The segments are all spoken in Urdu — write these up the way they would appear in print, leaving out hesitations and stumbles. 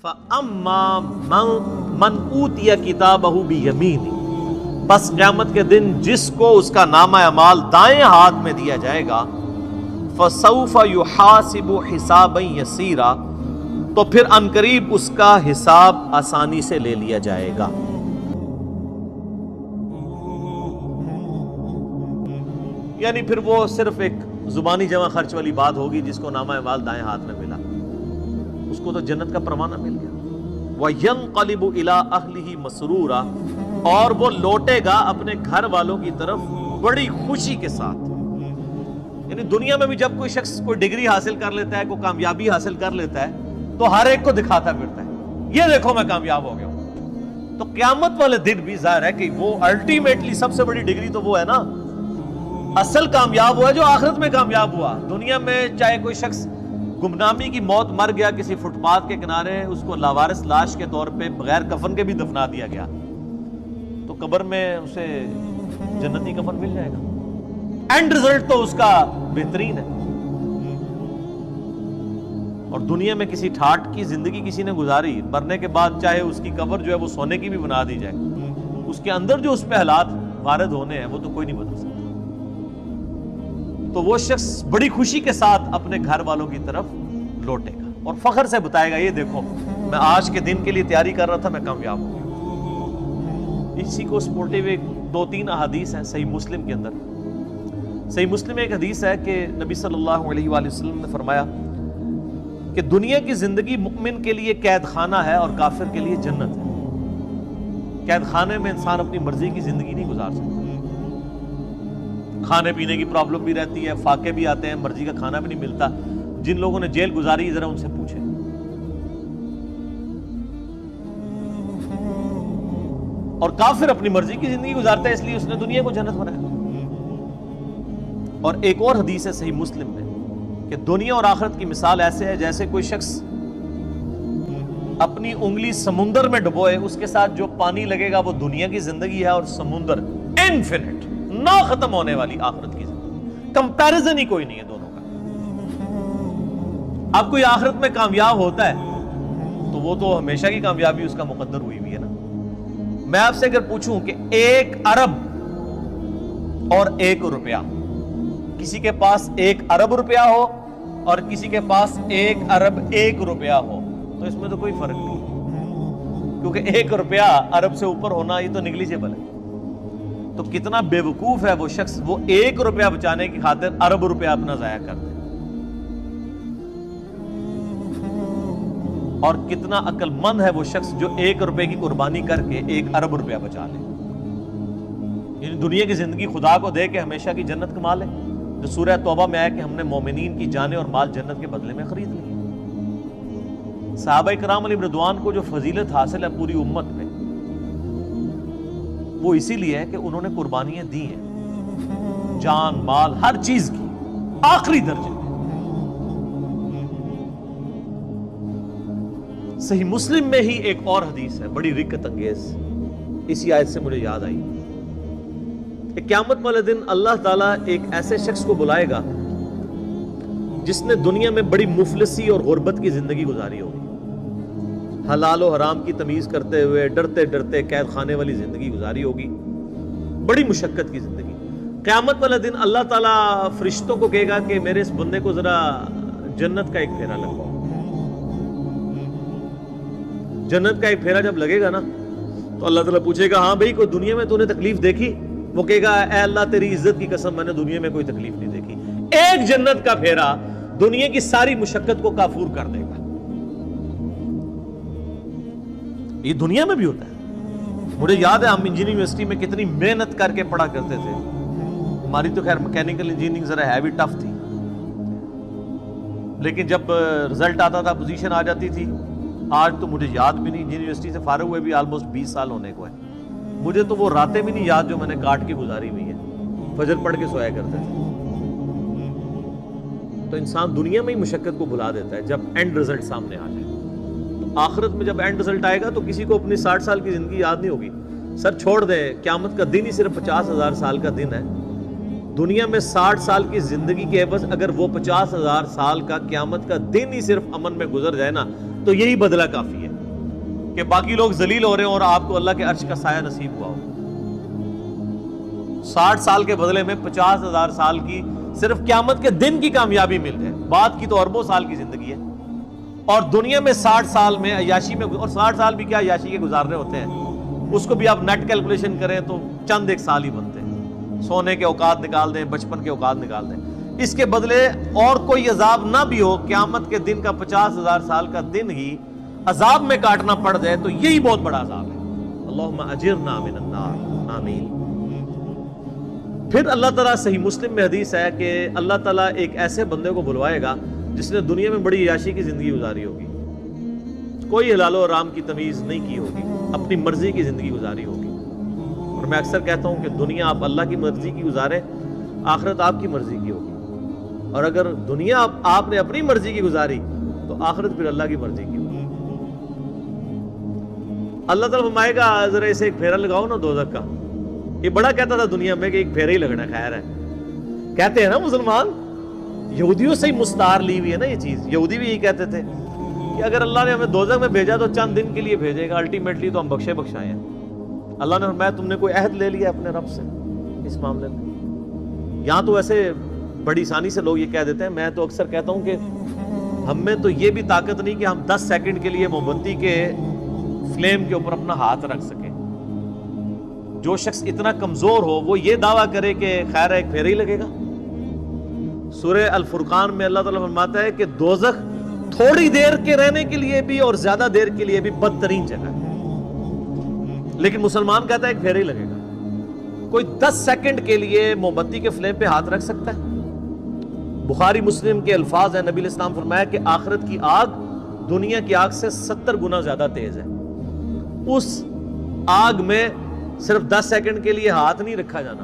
فَأَمَّا مَنْ أُوتِيَ كِتَابَهُ بِيَمِينِهِ، پس قیامت کے دن جس کو اس کا نامہ اعمال دائیں ہاتھ میں دیا جائے گا، فَسَوْفَ يُحَاسِبُ حِسَابًا يَسِيرًا، تو پھر عنقریب اس کا حساب آسانی سے لے لیا جائے گا۔ یعنی پھر وہ صرف ایک زبانی جمع خرچ والی بات ہوگی، جس کو نامہ اعمال دائیں ہاتھ میں ملا اس کو تو جنت کا پروانہ مل گیا۔ وَيَنْقَلِبُ إِلَىٰ أَهْلِهِ مَسْرُورًا، اور وہ لوٹے گا اپنے گھر والوں کی طرف بڑی خوشی کے ساتھ۔ یعنی دنیا میں بھی جب کوئی شخص کوئی ڈگری حاصل کر لیتا ہے، کوئی کامیابی حاصل کر لیتا ہے، تو ہر ایک کو دکھاتا پھرتا ہے، یہ دیکھو میں کامیاب ہو گیا ہوں۔ تو قیامت والے دن بھی ظاہر ہے کہ وہ الٹیمیٹلی سب سے بڑی ڈگری تو وہ ہے نا، اصل کامیاب ہوا ہے جو آخرت میں کامیاب ہوا۔ دنیا میں چاہے کوئی شخص گمنامی کی موت مر گیا کسی فٹ پاتھ کے کنارے، اس کو لاوارث لاش کے طور پہ بغیر کفن کے بھی دفنا دیا گیا، تو قبر میں اسے جنتی کفن مل جائے گا۔ اینڈ رزلٹ تو اس کا بہترین ہے۔ اور دنیا میں کسی ٹھاٹ کی زندگی کسی نے گزاری، مرنے کے بعد چاہے اس کی قبر جو ہے وہ سونے کی بھی بنا دی جائے، اس کے اندر جو اس پہ حالات وارد ہونے ہیں وہ تو کوئی نہیں بدل سکتا۔ تو وہ شخص بڑی خوشی کے ساتھ اپنے گھر والوں کی طرف لوٹے گا اور فخر سے بتائے گا، یہ دیکھو میں آج کے دن کے لیے تیاری کر رہا تھا، میں کامیاب ہو گیا۔ اسی کو سپورٹیو ایک 2-3 احادیث ہیں صحیح مسلم کے اندر۔ صحیح مسلم میں ایک حدیث ہے کہ نبی صلی اللہ علیہ وآلہ وسلم نے فرمایا کہ دنیا کی زندگی مومن کے لیے قید خانہ ہے اور کافر کے لیے جنت ہے۔ قید خانے میں انسان اپنی مرضی کی زندگی نہیں گزار سکتا، کھانے پینے کی پرابلم بھی رہتی ہے، فاقے بھی آتے ہیں، مرضی کا کھانا بھی نہیں ملتا۔ جن لوگوں نے جیل گزاری ذرا ان سے پوچھیں۔ اور کافر اپنی مرضی کی زندگی گزارتا ہے، اس لیے اس نے دنیا کو جنت بنایا۔ اور ایک اور حدیث ہے صحیح مسلم میں کہ دنیا اور آخرت کی مثال ایسے ہے جیسے کوئی شخص اپنی انگلی سمندر میں ڈبوئے، اس کے ساتھ جو پانی لگے گا وہ دنیا کی زندگی ہے، اور سمندر انفینٹ نہ ختم ہونے والی آخرت کی زندگی، کمپیریزن ہی کوئی نہیں ہے دونوں کا۔ اب کوئی آخرت میں کامیاب ہوتا ہے تو وہ تو ہمیشہ کی کامیابی اس کا مقدر ہوئی ہوئی ہے نا۔ میں آپ سے اگر پوچھوں کہ 1 ارب اور 1 روپیہ، کسی کے پاس 1 ارب روپیہ ہو اور کسی کے پاس 1 ارب 1 روپیہ ہو، تو اس میں تو کوئی فرق نہیں، کیونکہ 1 روپیہ ارب سے اوپر ہونا یہ تو نیگلیجبل ہے۔ تو کتنا بے وقوف ہے وہ شخص، وہ 1 روپیہ بچانے کی خاطر ارب روپیہ اپنا ضائع کر دے، اور کتنا عقل مند ہے وہ شخص جو 1 روپے کی قربانی کر کے 1 ارب روپیہ بچا لے۔ یعنی دنیا کی زندگی خدا کو دے کے ہمیشہ کی جنت کما لے، جو سورہ توبہ میں آیا کہ ہم نے مومنین کی جانیں اور مال جنت کے بدلے میں خرید لیے۔ صحابہ کرام علیہ رضوان کو جو فضیلت حاصل ہے پوری امت میں، وہ اسی لیے ہے کہ انہوں نے قربانیاں دی ہیں، جان مال ہر چیز کی، آخری درجے میں۔ صحیح مسلم میں ہی ایک اور حدیث ہے بڑی رکت انگیز، اسی آیت سے مجھے یاد آئی کہ قیامت والے دن اللہ تعالیٰ ایک ایسے شخص کو بلائے گا جس نے دنیا میں بڑی مفلسی اور غربت کی زندگی گزاری ہوگی، حلال و حرام کی تمیز کرتے ہوئے ڈرتے ڈرتے قید خانے والی زندگی گزاری ہوگی، بڑی مشقت کی زندگی۔ قیامت والا دن اللہ تعالیٰ فرشتوں کو کہے گا کہ میرے اس بندے کو ذرا جنت کا ایک پھیرا لگواؤ۔ جنت کا ایک پھیرا جب لگے گا نا تو اللہ تعالیٰ پوچھے گا، ہاں بھائی کوئی دنیا میں تو نے تکلیف دیکھی؟ وہ کہے گا، اے اللہ تیری عزت کی قسم میں نے دنیا میں کوئی تکلیف نہیں دیکھی۔ ایک جنت کا پھیرا دنیا کی ساری مشقت کو کافور کر دے گا۔ یہ دنیا میں بھی ہوتا ہے۔ مجھے یاد ہے ہم انجینئرنگ یونیورسٹی میں کتنی محنت کر کے پڑھا کرتے تھے۔ ہماری تو خیر میکینیکل انجینئرنگ ذرا ہیوی ٹف تھی، لیکن جب رزلٹ آتا تھا پوزیشن آ جاتی تھی۔ آج تو مجھے یاد بھی نہیں، انجینئرنگ یونیورسٹی سے فارغ ہوئے بھی آلموسٹ 20 سال ہونے کو ہے، مجھے تو وہ راتیں بھی نہیں یاد جو میں نے کاٹ کے گزاری ہوئی ہیں، فجر پڑھ کے سویا کرتے تھے۔ تو انسان دنیا میں ہی مشقت کو بھلا دیتا ہے جب اینڈ رزلٹ سامنے آ جائے۔ تو آخرت میں جب اینڈ رزلٹ آئے گا تو کسی کو اپنی 60 سال کی زندگی یاد نہیں ہوگی۔ سر چھوڑ دیں، قیامت کا دن ہی صرف 50,000 سال کا دن ہے۔ دنیا میں 60 سال کی زندگی کے عوض اگر وہ 50,000 سال کا قیامت کا دن ہی صرف امن میں گزر جائے نا تو یہی بدلہ کافی ہے۔ کہ باقی لوگ ذلیل ہو رہے ہیں اور آپ کو اللہ کے عرش کا سایہ نصیب ہوا ہو. 60 سال کے بدلے میں 50,000 سال کی صرف قیامت کے دن کی کامیابی مل جائے. بعد کی تو اربوں سال کی زندگی ہے. اور دنیا میں 60 سال میں عیاشی میں، اور 60 سال بھی کیا عیاشی کے گزارنے ہوتے ہیں، اس کو بھی آپ نیٹ کیلکولیشن کریں تو چند ایک سال ہی بنتے ہیں. سونے کے اوقات نکال دیں، بچپن کے اوقات نکال دیں. اس کے بدلے اور کوئی عذاب نہ بھی ہو، قیامت کے دن کا 50,000 سال کا دن ہی عذاب میں کاٹنا پڑ جائے تو یہی بہت بڑا عذاب ہے. اللہم اجرنا من النار، آمین. پھر اللہ تعالیٰ، صحیح مسلم میں حدیث ہے کہ اللہ تعالیٰ ایک ایسے بندے کو بلوائے گا جس نے دنیا میں بڑی عیاشی کی زندگی گزاری ہوگی، کوئی حلال و حرام کی تمیز نہیں کی ہوگی، اپنی مرضی کی زندگی گزاری ہوگی. اور میں اکثر کہتا ہوں کہ دنیا آپ اللہ کی مرضی کی گزاریں، آخرت آپ کی مرضی کی ہوگی. اور اگر دنیا آپ نے اپنی مرضی کی گزاری تو آخرت پھر اللہ کی مرضی کی ہوگی. اللہ تعالیٰ فرمائے گا ذرا اسے ایک پھیرا لگاؤ نا دوزخ کا. یہ بڑا کہتا تھا دنیا میں کہ ایک پھیرا ہی لگنا خیر ہے. کہتے ہیں نا مسلمان، یہودیوں سے ہی مستعار لی ہوئی ہے نا یہ چیز. یہودی بھی یہی کہتے تھے کہ اگر اللہ نے ہمیں دوزخ میں بھیجا تو چند دن کے لیے بھیجے گا، الٹیمیٹلی تو ہم بخشے بخشائے ہیں. اللہ نے فرمایا تم نے کوئی عہد لے لیا اپنے رب سے اس معاملے میں؟ یہاں تو ایسے بڑی آسانی سے لوگ یہ کہہ دیتے ہیں. میں تو اکثر کہتا ہوں کہ ہم میں تو یہ بھی طاقت نہیں کہ ہم 10 سیکنڈ کے لیے موم بتی کے فلیم کے اوپر اپنا ہاتھ رکھ سکیں. جو شخص اتنا کمزور ہو وہ یہ دعویٰ کرے کہ خیر ایک پھیرا ہی لگے گا. سورہ الفرقان میں اللہ تعالیٰ فرماتا ہے کہ دوزخ تھوڑی دیر کے رہنے کے لیے بھی اور زیادہ دیر کے لیے بھی بدترین جگہ ہے، لیکن مسلمان کہتا ہے ایک پھیرا ہی لگے گا. کوئی 10 سیکنڈ کے لیے موم بتی کے فلیم پہ ہاتھ رکھ سکتا ہے؟ بخاری مسلم کے الفاظ ہیں، نبی علیہ السلام فرمایا کہ آخرت کی آگ دنیا کی آگ سے 70 گنا زیادہ تیز ہے. اس آگ میں صرف 10 سیکنڈ کے لیے ہاتھ نہیں رکھا جانا،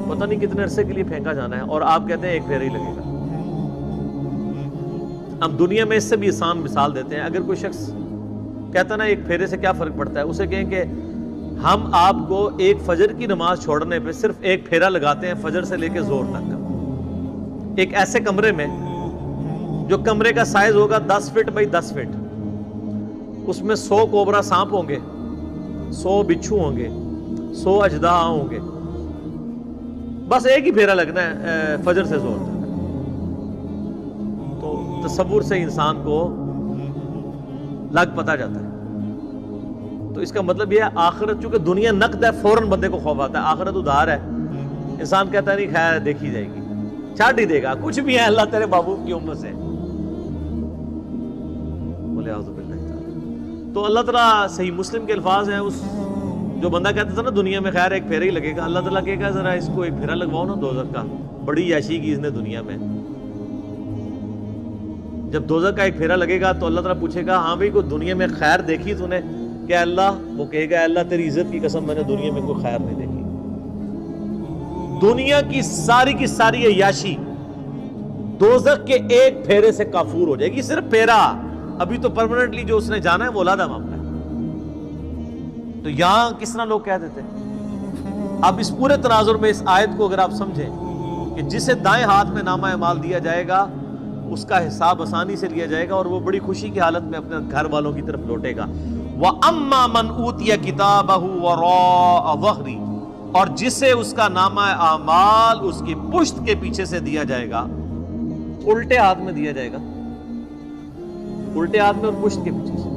پتہ نہیں کتنے عرصے کے لیے پھینکا جانا ہے، اور آپ کہتے ہیں ایک پھیرا ہی لگے گا. ہم دنیا میں اس سے بھی آسان مثال دیتے ہیں. اگر کوئی شخص کہتا نا ایک پھیرے سے کیا فرق پڑتا ہے، اسے کہیں کہ ہم آپ کو ایک فجر کی نماز چھوڑنے پہ صرف ایک پھیرا لگاتے ہیں فجر سے لے کے زور تک کا، ایک ایسے کمرے میں جو کمرے کا سائز ہوگا 10 فٹ بائی 10 فٹ، اس میں 100 کوبرا سانپ ہوں گے، 100 بچھو ہوں گے، 100 اژدہا ہوں گے. بس ایک ہی پھیرا لگنا ہے فجر سے زور تک. تو تصور سے انسان کو لگ پتا جاتا ہے. تو اس کا مطلب یہ ہے آخرت چونکہ دنیا نقد ہے، فوراً بندے کو خوف آتا ہے. آخرت ادھار ہے، انسان کہتا ہے نہیں خیر دیکھی جائے گی، چھاٹ ہی دے گا، کچھ بھی ہے اللہ تیرے بابو کی امت سے. بولے اعوذ باللہ تعالی. تو اللہ تعالیٰ، صحیح مسلم کے الفاظ ہیں، اس جو بندہ کہتا تھا نا دنیا میں خیر ایک پھیرا ہی لگے گا، اللہ تعالیٰ کہے گا ذرا اس کو ایک پھیرا لگواؤ نا دوزخ کا. بڑی عیاشی کی اس نے دنیا میں. جب دوزخ کا ایک پھیرا لگے گا تو اللہ تعالیٰ پوچھے گا ہاں بھائی کوئی دنیا میں خیر دیکھی تو نے؟ کہ اللہ، وہ کہے گا اللہ تیری عزت کی قسم میں نے دنیا میں کوئی خیر نہیں دیکھی. دنیا کی ساری عیاشی دوزخ کے ایک پھیرے سے کافور ہو جائے گی. صرف پھیرا. ابھی تو پرماننٹلی جو اس نے جانا ہے وہ علیحدہ معاملہ ہے. تو یہاں کس طرح لوگ کہہ دیتے ہیں. اب اس پورے تناظر میں اس آیت کو اگر آپ سمجھیں کہ جسے دائیں ہاتھ میں نامہ اعمال دیا جائے گا اس کا حساب آسانی سے لیا جائے گا اور وہ بڑی خوشی کی حالت میں اپنے گھر والوں کی طرف لوٹے گا. وَأَمَّا مَنْ أُوتِيَ كِتَابَهُ وَرَاءَ ظَهْرِهِ، اور جسے اس کا نامہ اعمال اس کی پشت کے پیچھے سے دیا جائے گا، الٹے ہاتھ میں دیا جائے گا. الٹے ہاتھ میں اور پشت کے پیچھے سے.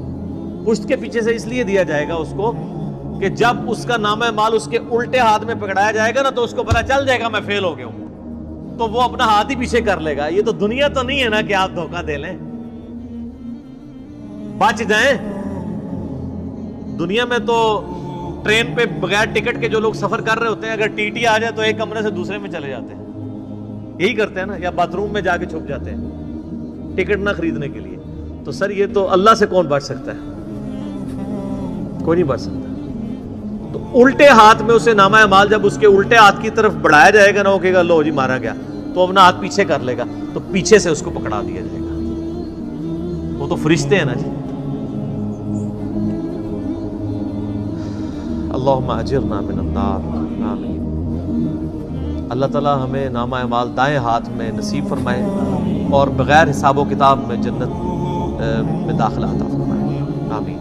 پشت کے پیچھے سے اس لیے دیا جائے گا اس کو کہ جب اس کا نامہ اعمال اس کے الٹے ہاتھ میں پکڑایا جائے گا نا تو اس کو پتہ چل جائے گا میں فیل ہو گیا ہوں، تو وہ اپنا ہاتھ ہی پیچھے کر لے گا. یہ تو دنیا تو نہیں ہے نا کہ آپ دھوکہ دے لیں، بچ جائیں. دنیا میں تو ٹرین پہ بغیر ٹکٹ کے جو لوگ سفر کر رہے ہوتے ہیں، اگر ٹی ٹی آ جائے تو ایک کمرے سے دوسرے میں چلے جاتے ہیں. یہی کرتے ہیں نا، یا باتھ روم میں جا کے چھپ جاتے ہیں ٹکٹ نہ خریدنے کے لیے. تو سر یہ تو اللہ سے کون بچ سکتا ہے؟ کوئی نہیں بچ سکتا. تو الٹے ہاتھ میں اسے نامہ اعمال جب اس کے الٹے ہاتھ کی طرف بڑھایا جائے گا نا، وہ کہے گا لو جی مارا گیا، تو اپنا ہاتھ پیچھے کر لے گا تو پیچھے سے اس کو پکڑا دیا جائے گا. وہ تو فرشتے ہیں نا جی. اللہم اجرنا من النار، آمین. اللہ تعالیٰ ہمیں نامہ اعمال دائیں ہاتھ میں نصیب فرمائے اور بغیر حساب و کتاب میں جنت میں داخلہ عطا فرمائے. آمین.